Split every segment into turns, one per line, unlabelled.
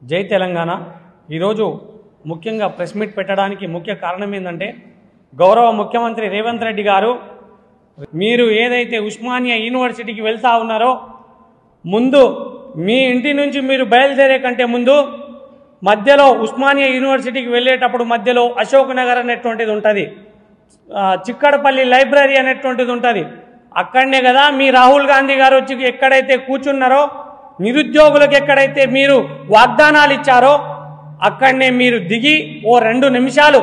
జై తెలంగాణ ఈరోజు ముఖ్యంగా ప్రెస్ మీట్ పెట్టడానికి ముఖ్య కారణం ఏంటంటే గౌరవ ముఖ్యమంత్రి రేవంత్ రెడ్డి గారు మీరు ఏదైతే ఉస్మానియా యూనివర్సిటీకి వెళ్తా ఉన్నారో ముందు మీ ఇంటి నుంచి మీరు బయలుదేరే కంటే ముందు మధ్యలో ఉస్మానియా యూనివర్సిటీకి వెళ్ళేటప్పుడు మధ్యలో అశోక్ నగర్ అనేటువంటిది ఉంటుంది, చిక్కడపల్లి లైబ్రరీ అనేటువంటిది ఉంటుంది. అక్కడనే కదా మీ రాహుల్ గాంధీ గారు వచ్చి ఎక్కడైతే కూర్చున్నారో నిరుద్యోగులకు ఎక్కడైతే మీరు వాగ్దానాలు ఇచ్చారో అక్కడనే మీరు దిగి ఓ 2 నిమిషాలు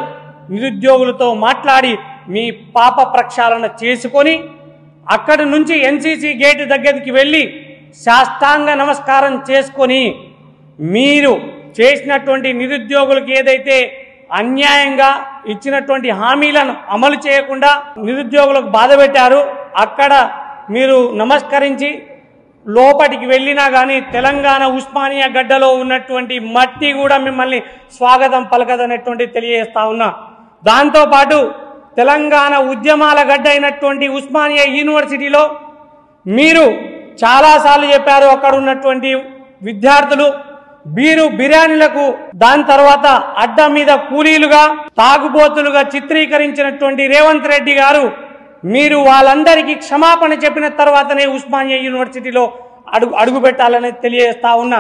నిరుద్యోగులతో మాట్లాడి మీ పాప ప్రక్షాళన చేసుకొని అక్కడి నుంచి ఎన్సీసీ గేట్ దగ్గరికి వెళ్ళి సాష్టాంగ నమస్కారం చేసుకొని మీరు చేసినటువంటి నిరుద్యోగులకు ఏదైతే అన్యాయంగా ఇచ్చినటువంటి హామీలను అమలు చేయకుండా నిరుద్యోగులకు బాధ పెట్టారు అక్కడ మీరు నమస్కరించి లోపలికి వెళ్ళినా కానీ తెలంగాణ ఉస్మానియా గడ్డలో ఉన్నటువంటి మట్టి కూడా మిమ్మల్ని స్వాగతం పలకదనేటువంటి తెలియజేస్తా ఉన్నా. దాంతోపాటు తెలంగాణ ఉద్యమాల గడ్డ అయినటువంటి ఉస్మానియా యూనివర్సిటీలో మీరు చాలాసార్లు చెప్పారు అక్కడ ఉన్నటువంటి విద్యార్థులు బిర్యానీలకు దాని తర్వాత అడ్డ మీద కూలీలుగా తాగుబోతులుగా చిత్రీకరించినటువంటి రేవంత్ రెడ్డి గారు మీరు వాళ్ళందరికీ క్షమాపణ చెప్పిన తర్వాతనే ఉస్మానియా యూనివర్సిటీలో అడుగు పెట్టాలని తెలియజేస్తా ఉన్నా.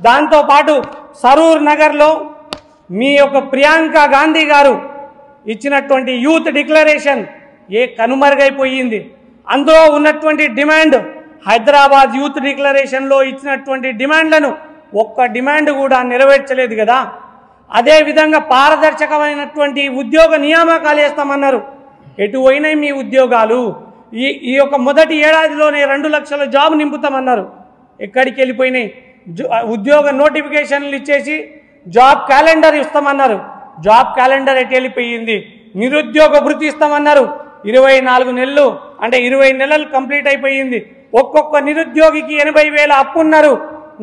దాంతోపాటు సరూర్ నగర్లో మీ యొక్క ప్రియాంక గాంధీ గారు ఇచ్చినటువంటి యూత్ డిక్లరేషన్ కనుమరుగైపోయింది. అందులో ఉన్నటువంటి డిమాండ్ హైదరాబాద్ యూత్ డిక్లరేషన్లో ఇచ్చినటువంటి డిమాండ్లను ఒక్క డిమాండ్ కూడా నెరవేర్చలేదు కదా. అదేవిధంగా పారదర్శకమైనటువంటి ఉద్యోగ నియామకాలు వేస్తామన్నారు, ఎటు పోయినాయి మీ ఉద్యోగాలు? ఈ యొక్క మొదటి ఏడాదిలోనే 2 లక్షల జాబ్ నింపుతామన్నారు, ఎక్కడికి వెళ్ళిపోయినాయి? ఉద్యోగ నోటిఫికేషన్లు ఇచ్చేసి జాబ్ క్యాలెండర్ ఇస్తామన్నారు, జాబ్ క్యాలెండర్ ఎటు వెళ్ళిపోయింది? నిరుద్యోగ భృతి ఇస్తామన్నారు, 24 నెలలు అంటే 20 నెలలు కంప్లీట్ అయిపోయింది. ఒక్కొక్క నిరుద్యోగికి 80,000 అప్పున్నారు.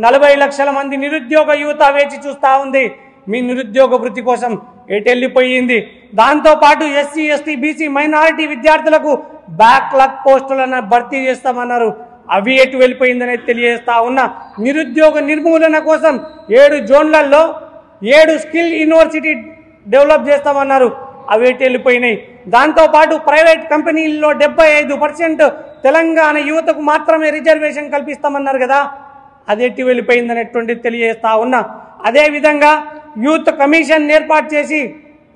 40 లక్షల మంది నిరుద్యోగ యువత వేచి చూస్తూ ఉంది. మీ నిరుద్యోగ భృతి కోసం ఎటు వెళ్ళిపోయింది? దాంతోపాటు ఎస్సీ ఎస్టీ బీసీ మైనారిటీ విద్యార్థులకు బ్యాక్లాగ్ పోస్టులను భర్తీ చేస్తామన్నారు, అవి ఎటు వెళ్ళిపోయిందనేది తెలియజేస్తా ఉన్నా. నిరుద్యోగ నిర్మూలన కోసం 7 జోన్లలో 7 స్కిల్ యూనివర్సిటీ డెవలప్ చేస్తామన్నారు, అవి ఎటు వెళ్ళిపోయినాయి? దాంతోపాటు ప్రైవేట్ కంపెనీల్లో 75% తెలంగాణ యువతకు మాత్రమే రిజర్వేషన్ కల్పిస్తామన్నారు కదా, అది ఎట్టి వెళ్ళిపోయిందనేటువంటి తెలియజేస్తా ఉన్నా. అదేవిధంగా యూత్ కమిషన్ ఏర్పాటు చేసి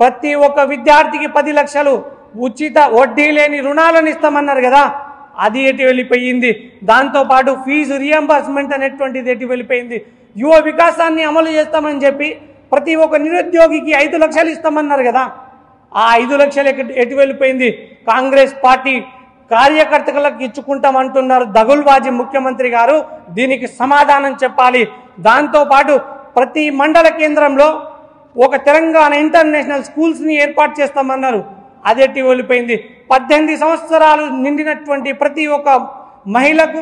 ప్రతి ఒక్క విద్యార్థికి 10 లక్షలు ఉచిత వడ్డీ లేని రుణాలను ఇస్తామన్నారు కదా, అది ఎటు వెళ్ళిపోయింది? దాంతోపాటు ఫీజు రియంబర్స్మెంట్ అనేటువంటిది ఎటు వెళ్ళిపోయింది? యువ వికాసాన్ని అమలు చేస్తామని చెప్పి ప్రతి ఒక్క నిరుద్యోగికి 5 లక్షలు ఇస్తామన్నారు కదా, ఆ 5 లక్షలు ఎటు వెళ్ళిపోయింది? కాంగ్రెస్ పార్టీ కార్యకర్తలకు ఇచ్చుకుంటామంటున్నారు దగుల్బాజీ ముఖ్యమంత్రి గారు, దీనికి సమాధానం చెప్పాలి. దాంతోపాటు ప్రతి మండల కేంద్రంలో ఒక తెలంగాణ ఇంటర్నేషనల్ స్కూల్స్ని ఏర్పాటు చేస్తామన్నారు, అది ఎట్టి వెళ్ళిపోయింది? 18 సంవత్సరాలు నిండినటువంటి ప్రతి ఒక్క మహిళకు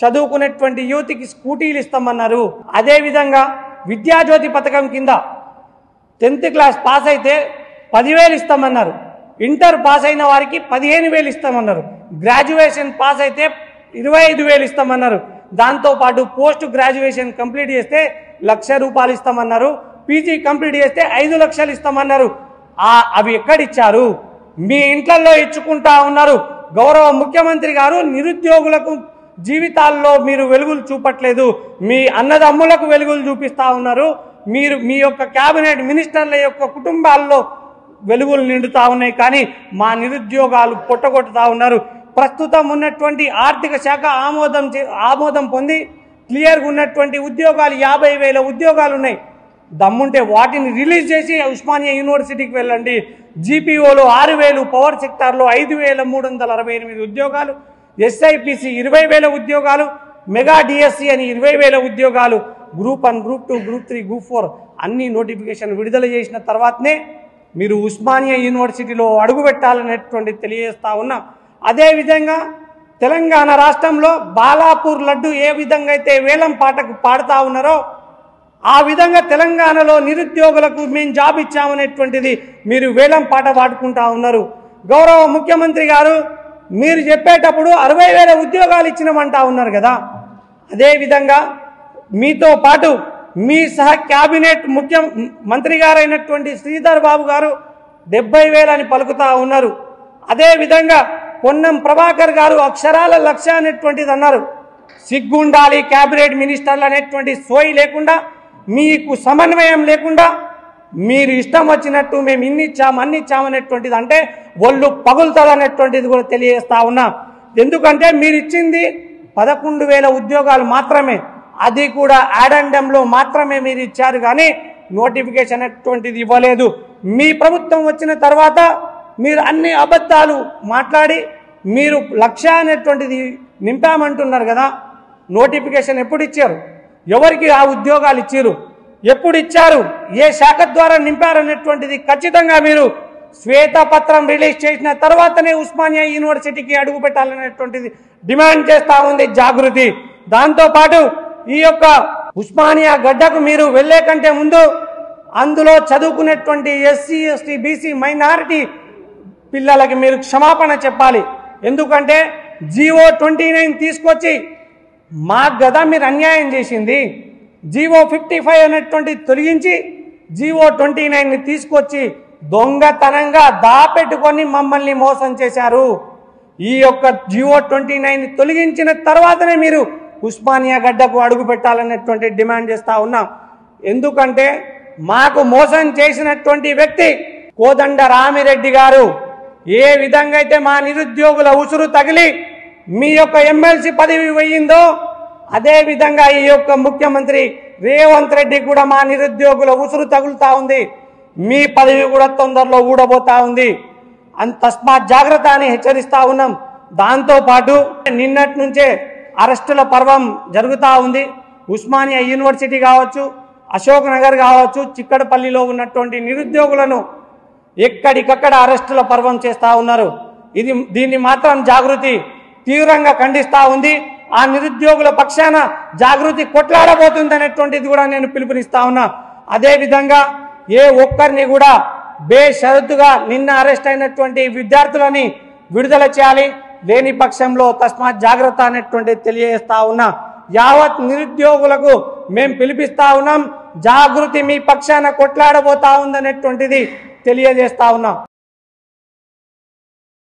చదువుకునేటువంటి యువతికి స్కూటీలు ఇస్తామన్నారు. అదేవిధంగా విద్యాజ్యోతి పథకం కింద 10th క్లాస్ పాస్ అయితే 10,000 ఇస్తామన్నారు, ఇంటర్ పాస్ అయిన వారికి 15,000 ఇస్తామన్నారు, గ్రాడ్యుయేషన్ పాస్ అయితే 25,000 ఇస్తామన్నారు. దాంతోపాటు పోస్ట్ గ్రాడ్యుయేషన్ కంప్లీట్ చేస్తే ₹1,00,000 ఇస్తామన్నారు, పీజీ కంప్లీట్ చేస్తే 5 లక్షలు ఇస్తామన్నారు. అవి ఎక్కడిచ్చారు? మీ ఇంట్లలో ఇచ్చుకుంటా ఉన్నారు. గౌరవ ముఖ్యమంత్రి గారు నిరుద్యోగులకు జీవితాల్లో మీరు వెలుగులు చూపట్లేదు, మీ అన్నదమ్ములకు వెలుగులు చూపిస్తా ఉన్నారు. మీరు మీ యొక్క క్యాబినెట్ మినిస్టర్ల యొక్క కుటుంబాల్లో వెలుగులు నిండుతా ఉన్నాయి, కానీ మా నిరుద్యోగాలు పొట్టగొట్టుతా ఉన్నారు. ప్రస్తుతం ఉన్నటువంటి ఆర్థిక శాఖ ఆమోదం పొంది క్లియర్గా ఉన్నటువంటి ఉద్యోగాలు 50,000 ఉద్యోగాలు ఉన్నాయి. దమ్ముంటే వాటిని రిలీజ్ చేసి ఉస్మానియా యూనివర్సిటీకి వెళ్ళండి. జీపీఓలో 6,000, పవర్ సెక్టార్లో 5,368 ఉద్యోగాలు, ఎస్ఐపిసి 20,000 ఉద్యోగాలు, మెగా డిఎస్సి అని 20,000 ఉద్యోగాలు, గ్రూప్ 1, గ్రూప్ 2, గ్రూప్ 3, గ్రూప్ 4 అన్ని నోటిఫికేషన్ విడుదల చేసిన తర్వాతనే మీరు ఉస్మానియా యూనివర్సిటీలో అడుగుపెట్టాలనేటువంటి తెలియజేస్తా ఉన్నా. అదేవిధంగా తెలంగాణ రాష్ట్రంలో బాలాపూర్ లడ్డు ఏ విధంగా అయితే వేలం పాటకు పాడుతూ ఉన్నారో ఆ విధంగా తెలంగాణలో నిరుద్యోగులకు మేము జాబ్ ఇచ్చామనేటువంటిది మీరు వేలం పాట పాడుకుంటా ఉన్నారు. గౌరవ ముఖ్యమంత్రి గారు మీరు చెప్పేటప్పుడు 60,000 ఉద్యోగాలు ఇచ్చినామంటా ఉన్నారు కదా, అదేవిధంగా మీతో పాటు మీ సహ క్యాబినెట్ ముఖ్య మంత్రి గారైనటువంటి శ్రీధర్ బాబు గారు 70,000 అని పలుకుతా ఉన్నారు. అదేవిధంగా పొన్నం ప్రభాకర్ గారు అక్షరాల లక్ష అనేటువంటిది అన్నారు. సిగ్గుండాలి క్యాబినెట్ మినిస్టర్లు అనేటువంటి సోయి లేకుండా, మీకు సమన్వయం లేకుండా మీరు ఇష్టం వచ్చినట్టు మేము ఇన్ని ఇచ్చాము అన్ని ఇచ్చామనేటువంటిది అంటే ఒళ్ళు పగులుతుంది అనేటువంటిది కూడా తెలియజేస్తా ఉన్నా. ఎందుకంటే మీరు ఇచ్చింది 11,000 ఉద్యోగాలు మాత్రమే, అది కూడా యాడండంలో మాత్రమే మీరు ఇచ్చారు, కానీ నోటిఫికేషన్ అనేటువంటిది ఇవ్వలేదు. మీ ప్రభుత్వం వచ్చిన తర్వాత మీరు అన్ని అబద్ధాలు మాట్లాడి మీరు 1,00,000 అనేటువంటిది నింపామంటున్నారు కదా. నోటిఫికేషన్ ఎప్పుడు ఇచ్చారు? ఎవరికి ఆ ఉద్యోగాలు ఇచ్చారు? ఎప్పుడు ఇచ్చారు? ఏ శాఖ ద్వారా నింపారనేటువంటిది ఖచ్చితంగా మీరు శ్వేతపత్రం రిలీజ్ చేసిన తర్వాతనే ఉస్మానియా యూనివర్సిటీకి అడుగు పెట్టాలనేటువంటిది డిమాండ్ చేస్తా ఉంది జాగృతి. దాంతోపాటు ఈ యొక్క ఉస్మానియా గడ్డకు మీరు వెళ్లే కంటే ముందు అందులో చదువుకునేటువంటి ఎస్సీ ఎస్టీ బీసీ మైనారిటీ పిల్లలకి మీరు క్షమాపణ చెప్పాలి. ఎందుకంటే జీవో 29 తీసుకొచ్చి మాకు కదా మీరు అన్యాయం చేసింది. జీవో 55 అనేటువంటి తొలగించి జీవో 29ని తీసుకొచ్చి దొంగతనంగా దాపెట్టుకొని మమ్మల్ని మోసం చేశారు. ఈ యొక్క జీవో 29ని తొలగించిన తర్వాతనే మీరు ఉస్మానియా గడ్డకు అడుగు పెట్టాలనేటువంటి డిమాండ్ చేస్తా ఉన్నాం. ఎందుకంటే మాకు మోసం చేసినటువంటి వ్యక్తి కోదండ రామిరెడ్డి గారు. ఏ విధంగా అయితే మా నిరుద్యోగుల ఉసురు తగిలి మీ యొక్క ఎమ్మెల్సీ పదవి పోయిందో, అదే విధంగా ఈ యొక్క ముఖ్యమంత్రి రేవంత్ రెడ్డి కూడా మా నిరుద్యోగుల ఉసురు తగులుతా ఉంది. మీ పదవి కూడా తొందరలో ఊడబోతా ఉంది. తస్మాత్ జాగ్రత్త అని హెచ్చరిస్తా ఉన్నాం. దాంతోపాటు నిన్నటి నుంచే అరెస్టుల పర్వం జరుగుతూ ఉంది. ఉస్మానియా యూనివర్సిటీ కావచ్చు, అశోక్ నగర్ కావచ్చు, చిక్కడపల్లిలో ఉన్నటువంటి నిరుద్యోగులను ఎక్కడికక్కడ అరెస్టుల పర్వం చేస్తూ ఉన్నారు. దీన్ని మాత్రం జాగృతి తీవ్రంగా ఖండిస్తూ ఉంది. ఆ నిరుద్యోగుల పక్షాన జాగృతి కొట్లాడబోతుంది అనేటువంటిది కూడా నేను పిలుపునిస్తా ఉన్నా. అదేవిధంగా ఏ ఒక్కరిని కూడా బేషరతుగా నిన్న అరెస్ట్ అయినటువంటి విద్యార్థులని విడుదల చేయాలి. లేని పక్షంలో తస్మాత్ జాగ్రత్త అనేటువంటిది తెలియజేస్తా ఉన్నా. యావత్ నిరుద్యోగులకు మేము పిలిపిస్తా ఉన్నాం. జాగృతి మీ పక్షాన కొట్లాడబోతా ఉందనేటువంటిది తెలియజేస్తా ఉన్నాం.